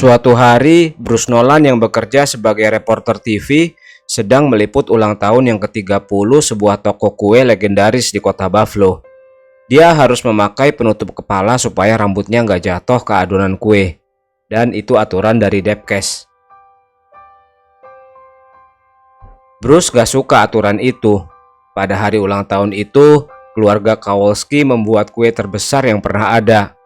Suatu hari, Bruce Nolan yang bekerja sebagai reporter TV sedang meliput ulang tahun yang ke-30 sebuah toko kue legendaris di kota Buffalo. Dia harus memakai penutup kepala supaya rambutnya nggak jatuh ke adonan kue. Dan itu aturan dari Depkes. Bruce gak suka aturan itu. Pada hari ulang tahun itu, keluarga Kowalski membuat kue terbesar yang pernah ada.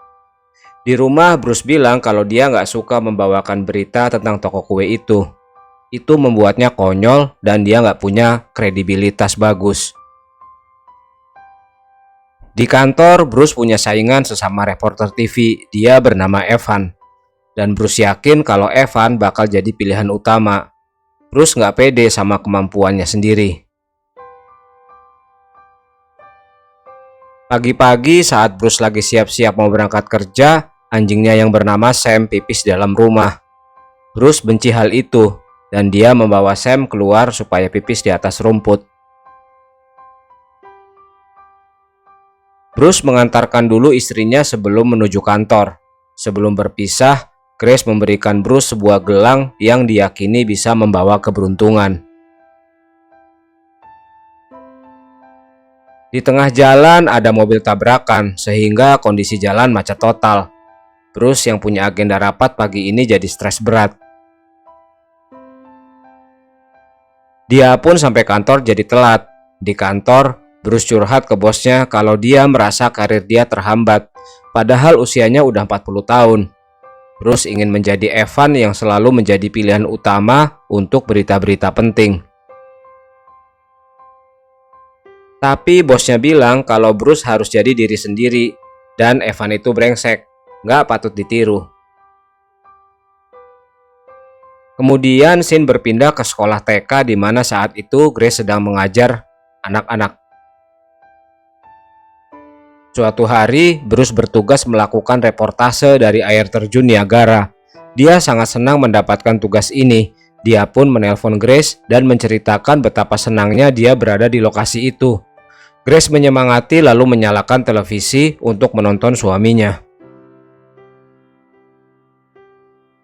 Di rumah, Bruce bilang kalau dia nggak suka membawakan berita tentang toko kue itu. Itu membuatnya konyol dan dia nggak punya kredibilitas bagus. Di kantor, Bruce punya saingan sesama reporter TV. Dia bernama Evan. Dan Bruce yakin kalau Evan bakal jadi pilihan utama. Bruce nggak pede sama kemampuannya sendiri. Pagi-pagi saat Bruce lagi siap-siap mau berangkat kerja, anjingnya yang bernama Sam pipis di dalam rumah. Bruce benci hal itu, dan dia membawa Sam keluar supaya pipis di atas rumput. Bruce mengantarkan dulu istrinya sebelum menuju kantor. Sebelum berpisah, Grace memberikan Bruce sebuah gelang yang diyakini bisa membawa keberuntungan. Di tengah jalan ada mobil tabrakan sehingga kondisi jalan macet total. Bruce yang punya agenda rapat pagi ini jadi stres berat. Dia pun sampai kantor jadi telat. Di kantor, Bruce curhat ke bosnya kalau dia merasa karir dia terhambat, padahal usianya udah 40 tahun. Bruce ingin menjadi Evan yang selalu menjadi pilihan utama untuk berita-berita penting. Tapi bosnya bilang kalau Bruce harus jadi diri sendiri dan Evan itu brengsek, nggak patut ditiru. Kemudian scene berpindah ke sekolah TK di mana saat itu Grace sedang mengajar anak-anak. Suatu hari, Bruce bertugas melakukan reportase dari air terjun Niagara. Dia sangat senang mendapatkan tugas ini. Dia pun menelpon Grace dan menceritakan betapa senangnya dia berada di lokasi itu. Grace menyemangati lalu menyalakan televisi untuk menonton suaminya.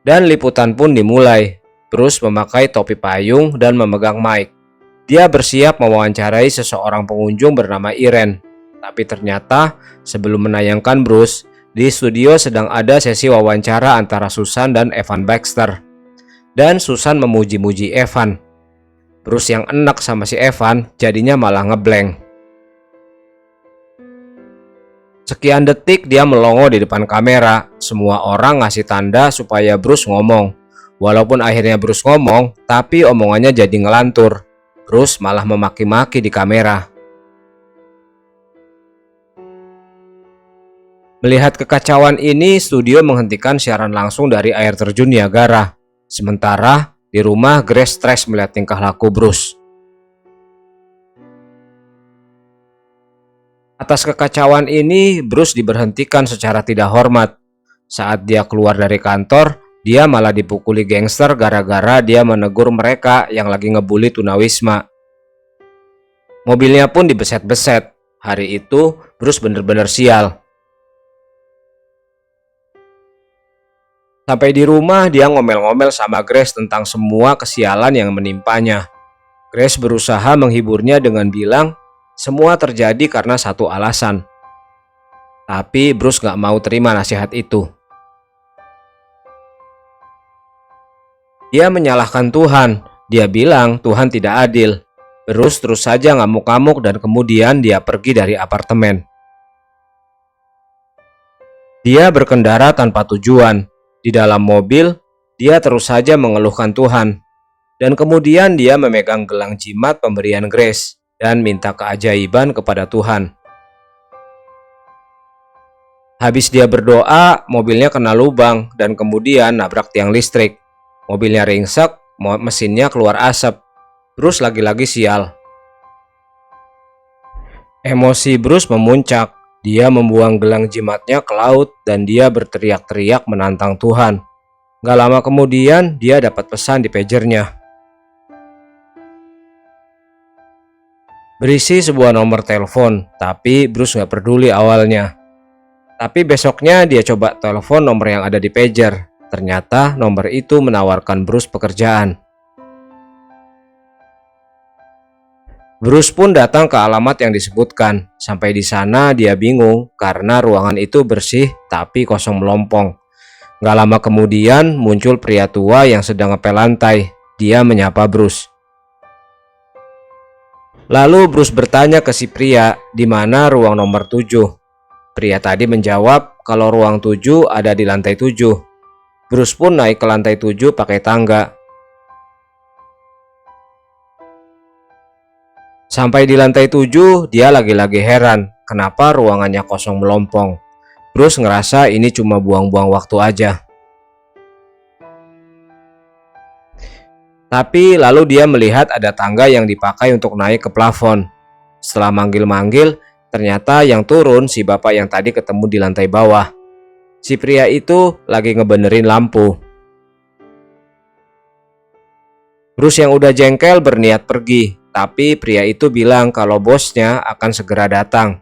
Dan liputan pun dimulai. Bruce memakai topi payung dan memegang mic. Dia bersiap mewawancarai seseorang pengunjung bernama Irene. Tapi ternyata sebelum menayangkan Bruce, di studio sedang ada sesi wawancara antara Susan dan Evan Baxter. Dan Susan memuji-muji Evan. Bruce yang enak sama si Evan jadinya malah ngeblank. Sekian detik dia melongo di depan kamera. Semua orang ngasih tanda supaya Bruce ngomong. Walaupun akhirnya Bruce ngomong, tapi omongannya jadi ngelantur. Bruce malah memaki-maki di kamera. Melihat kekacauan ini, studio menghentikan siaran langsung dari air terjun Niagara. Sementara di rumah, Grace stres melihat tingkah laku Bruce. Atas kekacauan ini, Bruce diberhentikan secara tidak hormat. Saat dia keluar dari kantor, dia malah dipukuli gangster gara-gara dia menegur mereka yang lagi ngebully tunawisma. Mobilnya pun dibeset-beset. Hari itu, Bruce bener-bener sial. Sampai di rumah, dia ngomel-ngomel sama Grace tentang semua kesialan yang menimpanya. Grace berusaha menghiburnya dengan bilang, semua terjadi karena satu alasan. Tapi Bruce gak mau terima nasihat itu. Dia menyalahkan Tuhan. Dia bilang Tuhan tidak adil. Bruce terus saja ngamuk-ngamuk dan kemudian dia pergi dari apartemen. Dia berkendara tanpa tujuan. Di dalam mobil, dia terus saja mengeluhkan Tuhan. Dan kemudian dia memegang gelang jimat pemberian Grace dan minta keajaiban kepada Tuhan. Habis dia berdoa, mobilnya kena lubang dan kemudian nabrak tiang listrik. Mobilnya ringsek, mesinnya keluar asap. Bruce lagi-lagi sial. Emosi Bruce memuncak. Dia membuang gelang jimatnya ke laut dan dia berteriak-teriak menantang Tuhan. Gak lama kemudian, dia dapat pesan di pagernya. Berisi sebuah nomor telepon, tapi Bruce gak peduli awalnya. Tapi besoknya dia coba telepon nomor yang ada di pager. Ternyata nomor itu menawarkan Bruce pekerjaan. Bruce pun datang ke alamat yang disebutkan. Sampai di sana dia bingung karena ruangan itu bersih tapi kosong melompong. Gak lama kemudian muncul pria tua yang sedang ngepel lantai. Dia menyapa Bruce. Lalu Bruce bertanya ke si pria di mana ruang nomor 7. Pria tadi menjawab kalau ruang 7 ada di lantai 7. Bruce pun naik ke lantai 7 pakai tangga. Sampai di lantai 7, dia lagi-lagi heran kenapa ruangannya kosong melompong. Bruce ngerasa ini cuma buang-buang waktu aja. Tapi lalu dia melihat ada tangga yang dipakai untuk naik ke plafon. Setelah manggil-manggil, ternyata yang turun si bapak yang tadi ketemu di lantai bawah. Si pria itu lagi ngebenerin lampu. Bruce yang udah jengkel berniat pergi. Tapi pria itu bilang kalau bosnya akan segera datang.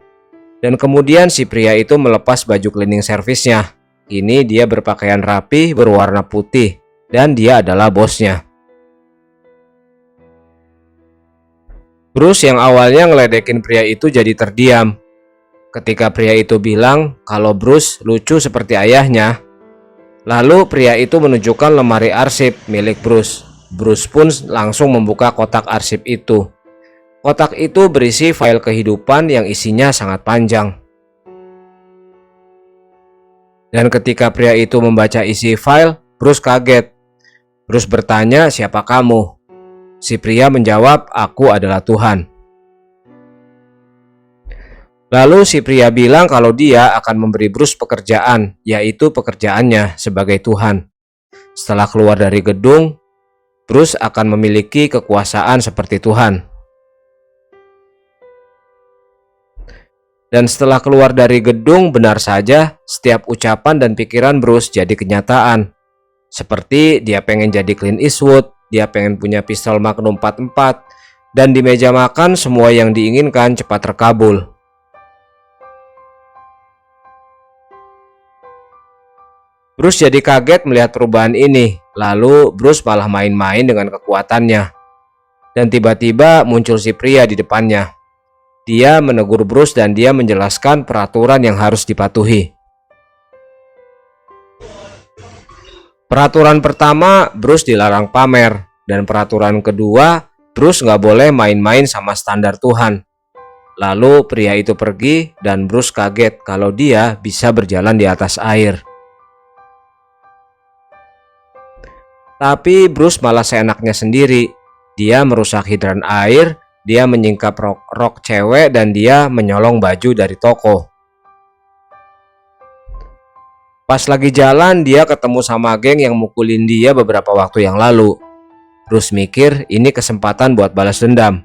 Dan kemudian si pria itu melepas baju cleaning service-nya. Kini dia berpakaian rapi berwarna putih. Dan dia adalah bosnya. Bruce yang awalnya ngeledekin pria itu jadi terdiam. Ketika pria itu bilang kalau Bruce lucu seperti ayahnya. Lalu pria itu menunjukkan lemari arsip milik Bruce. Bruce pun langsung membuka kotak arsip itu. Kotak itu berisi file kehidupan yang isinya sangat panjang. Dan ketika pria itu membaca isi file, Bruce kaget. Bruce bertanya, "Siapa kamu?" Si pria menjawab, "Aku adalah Tuhan." Lalu si pria bilang kalau dia akan memberi Bruce pekerjaan, yaitu pekerjaannya sebagai Tuhan. Setelah keluar dari gedung, Bruce akan memiliki kekuasaan seperti Tuhan. Dan setelah keluar dari gedung, benar saja setiap ucapan dan pikiran Bruce jadi kenyataan. Seperti dia pengen jadi Clint Eastwood, dia pengen punya pistol Magnum 44, dan di meja makan semua yang diinginkan cepat terkabul. Bruce jadi kaget melihat perubahan ini. Lalu Bruce malah main-main dengan kekuatannya. Dan tiba-tiba muncul si pria di depannya. Dia menegur Bruce dan dia menjelaskan peraturan yang harus dipatuhi. Peraturan pertama, Bruce dilarang pamer. Dan peraturan kedua, Bruce nggak boleh main-main sama standar Tuhan. Lalu pria itu pergi dan Bruce kaget kalau dia bisa berjalan di atas air. Tapi Bruce malah seenaknya sendiri. Dia merusak hidran air, dia menyingkap rok cewek, dan dia menyolong baju dari toko. Pas lagi jalan, dia ketemu sama geng yang mukulin dia beberapa waktu yang lalu. Bruce mikir ini kesempatan buat balas dendam.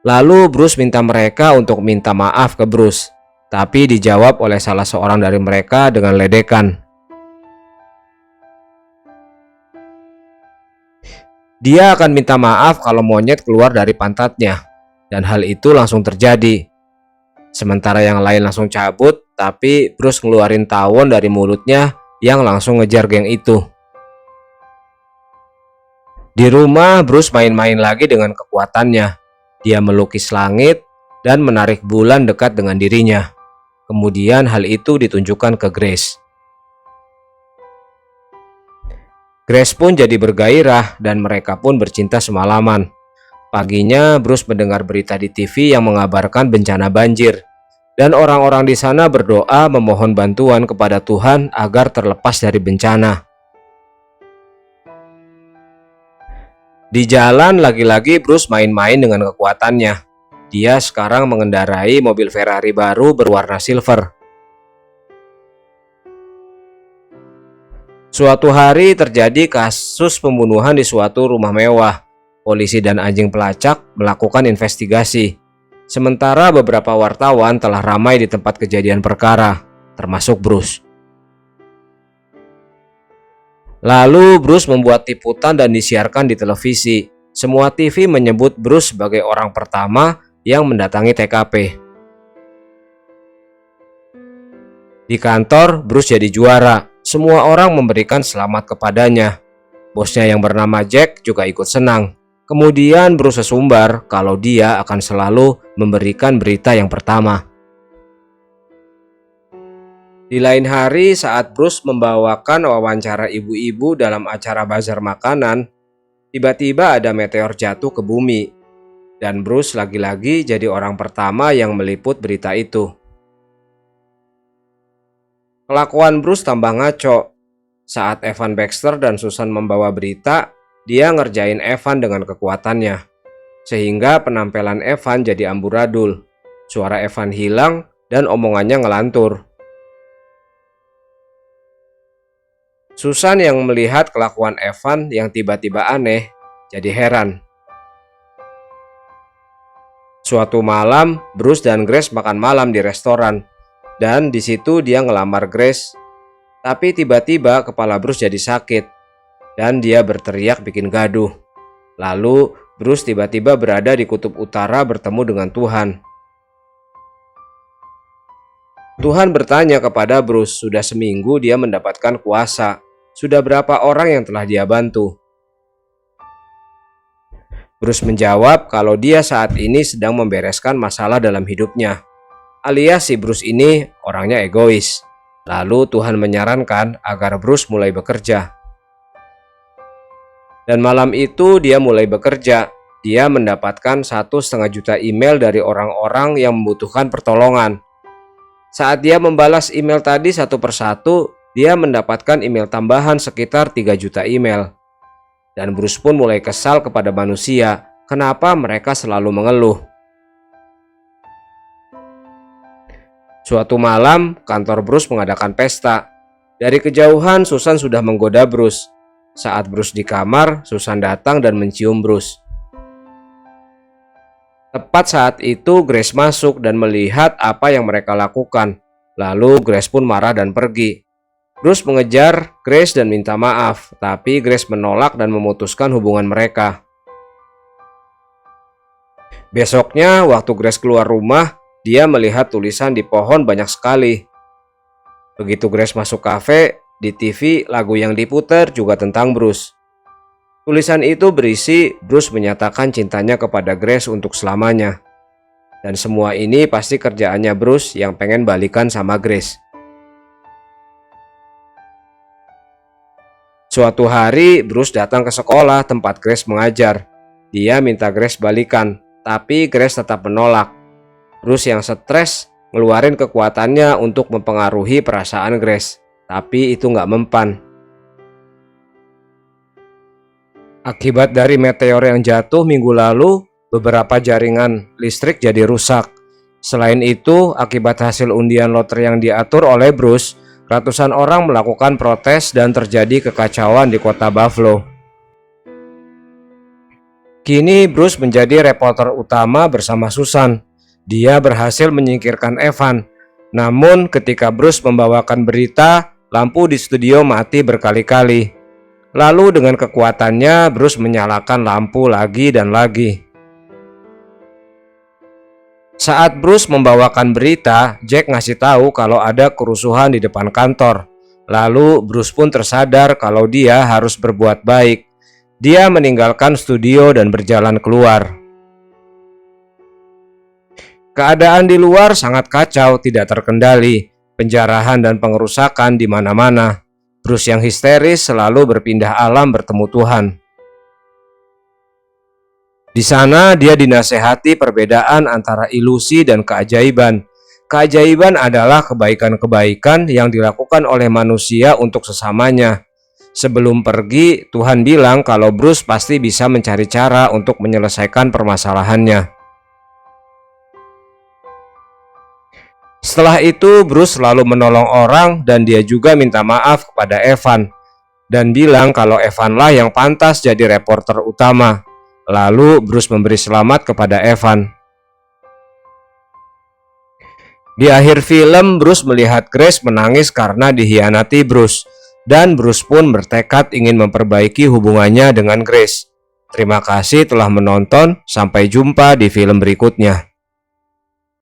Lalu Bruce minta mereka untuk minta maaf ke Bruce. Tapi dijawab oleh salah seorang dari mereka dengan ledekan. Dia akan minta maaf kalau monyet keluar dari pantatnya. Dan hal itu langsung terjadi. Sementara yang lain langsung cabut, tapi Bruce ngeluarin tawon dari mulutnya yang langsung ngejar geng itu. Di rumah, Bruce main-main lagi dengan kekuatannya. Dia melukis langit dan menarik bulan dekat dengan dirinya. Kemudian hal itu ditunjukkan ke Grace. Grace pun jadi bergairah dan mereka pun bercinta semalaman. Paginya Bruce mendengar berita di TV yang mengabarkan bencana banjir. Dan orang-orang di sana berdoa memohon bantuan kepada Tuhan agar terlepas dari bencana. Di jalan lagi-lagi Bruce main-main dengan kekuatannya. Dia sekarang mengendarai mobil Ferrari baru berwarna silver. Suatu hari terjadi kasus pembunuhan di suatu rumah mewah. Polisi dan anjing pelacak melakukan investigasi. Sementara beberapa wartawan telah ramai di tempat kejadian perkara, termasuk Bruce. Lalu Bruce membuat liputan dan disiarkan di televisi. Semua TV menyebut Bruce sebagai orang pertama yang mendatangi TKP. Di kantor, Bruce jadi juara. Semua orang memberikan selamat kepadanya. Bosnya yang bernama Jack juga ikut senang. Kemudian Bruce sesumbar kalau dia akan selalu memberikan berita yang pertama. Di lain hari, saat Bruce membawakan wawancara ibu-ibu dalam acara bazar makanan, tiba-tiba ada meteor jatuh ke bumi. Dan Bruce lagi-lagi jadi orang pertama yang meliput berita itu. Kelakuan Bruce tambah ngaco. Saat Evan Baxter dan Susan membawa berita, dia ngerjain Evan dengan kekuatannya. Sehingga penampilan Evan jadi amburadul. Suara Evan hilang dan omongannya ngelantur. Susan yang melihat kelakuan Evan yang tiba-tiba aneh, jadi heran. Suatu malam, Bruce dan Grace makan malam di restoran, dan di situ dia ngelamar Grace. Tapi tiba-tiba kepala Bruce jadi sakit, dan dia berteriak bikin gaduh. Lalu Bruce tiba-tiba berada di kutub utara bertemu dengan Tuhan. Tuhan bertanya kepada Bruce, sudah seminggu dia mendapatkan kuasa. Sudah berapa orang yang telah dia bantu? Bruce menjawab kalau dia saat ini sedang membereskan masalah dalam hidupnya. Alias si Bruce ini orangnya egois. Lalu Tuhan menyarankan agar Bruce mulai bekerja. Dan malam itu dia mulai bekerja. Dia mendapatkan 1,5 juta email dari orang-orang yang membutuhkan pertolongan. Saat dia membalas email tadi satu persatu, dia mendapatkan email tambahan sekitar 3 juta email. Dan Bruce pun mulai kesal kepada manusia, kenapa mereka selalu mengeluh. Suatu malam, kantor Bruce mengadakan pesta. Dari kejauhan, Susan sudah menggoda Bruce. Saat Bruce di kamar, Susan datang dan mencium Bruce. Tepat saat itu, Grace masuk dan melihat apa yang mereka lakukan. Lalu Grace pun marah dan pergi. Bruce mengejar Grace dan minta maaf, tapi Grace menolak dan memutuskan hubungan mereka. Besoknya, waktu Grace keluar rumah, dia melihat tulisan di pohon banyak sekali. Begitu Grace masuk kafe, di TV lagu yang diputar juga tentang Bruce. Tulisan itu berisi Bruce menyatakan cintanya kepada Grace untuk selamanya. Dan semua ini pasti kerjaannya Bruce yang pengen balikan sama Grace. Suatu hari, Bruce datang ke sekolah tempat Grace mengajar. Dia minta Grace balikan, tapi Grace tetap menolak. Bruce yang stres ngeluarin kekuatannya untuk mempengaruhi perasaan Grace, tapi itu nggak mempan. Akibat dari meteor yang jatuh minggu lalu, beberapa jaringan listrik jadi rusak. Selain itu, akibat hasil undian lotre yang diatur oleh Bruce, ratusan orang melakukan protes dan terjadi kekacauan di kota Buffalo. Kini Bruce menjadi reporter utama bersama Susan. Dia berhasil menyingkirkan Evan. Namun ketika Bruce membawakan berita, lampu di studio mati berkali-kali. Lalu dengan kekuatannya, Bruce menyalakan lampu lagi dan lagi. Saat Bruce membawakan berita, Jack ngasih tahu kalau ada kerusuhan di depan kantor. Lalu Bruce pun tersadar kalau dia harus berbuat baik. Dia meninggalkan studio dan berjalan keluar. Keadaan di luar sangat kacau, tidak terkendali. Penjarahan dan pengerusakan di mana-mana. Bruce yang histeris selalu berpindah alam bertemu Tuhan. Di sana dia dinasehati perbedaan antara ilusi dan keajaiban. Keajaiban adalah kebaikan-kebaikan yang dilakukan oleh manusia untuk sesamanya. Sebelum pergi, Tuhan bilang kalau Bruce pasti bisa mencari cara untuk menyelesaikan permasalahannya. Setelah itu, Bruce selalu menolong orang dan dia juga minta maaf kepada Evan. Dan bilang kalau Evanlah yang pantas jadi reporter utama. Lalu Bruce memberi selamat kepada Evan. Di akhir film, Bruce melihat Grace menangis karena dihianati Bruce. Dan Bruce pun bertekad ingin memperbaiki hubungannya dengan Grace. Terima kasih telah menonton, sampai jumpa di film berikutnya.